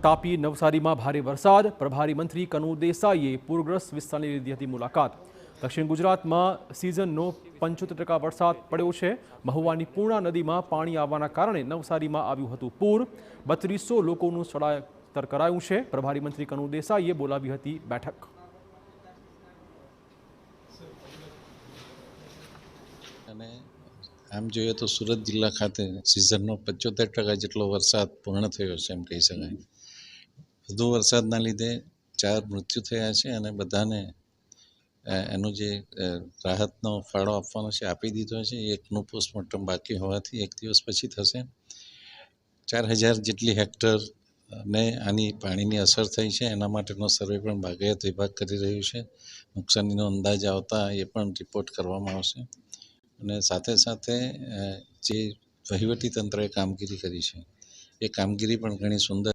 તાપી નવસારીમાં ભારે વરસાદ, પ્રભારી મંત્રી કનુ દેસાઈએ પૂરગ્રસ્ત વિસ્તારની લીધી હતી મુલાકાત। દક્ષિણ ગુજરાતમાં સિઝનનો 75% વરસાદ પડ્યો છે। મહુવાની પૂર્ણા નદીમાં પાણી આવવાના કારણે નવસારીમાં આવ્યું હતું પૂર। 3200 લોકોનું સ્થળાંતર કરાયું છે। પ્રભારી મંત્રી કનુ દેસાઈએ બોલાવી હતી બેઠક। આમ જોઈએ તો સુરત જિલ્લા ખાતે સિઝનનો 75% જેટલો વરસાદ પૂર્ણ થયો છે એમ કહી શકાય। વધુ વરસાદના લીધે 4 મૃત્યુ થયા છે અને બધાને એનો જે રાહતનો ફાળો આપવાનો છે આપી દીધો છે। એકનું પોસ્ટમોર્ટમ બાકી હોવાથી 1 દિવસ પછી થશે। 4000 જેટલી હેક્ટર ને આની પાણીની અસર થઈ છે, એના માટેનો સર્વે પણ બાગાયત વિભાગ કરી રહ્યું છે। નુકસાનીનો અંદાજ આવતા એ પણ રિપોર્ટ કરવામાં આવશે અને સાથે સાથે જે વહીવટી તંત્રએ કામગીરી કરી છે એ કામગીરી પણ ઘણી સુંદર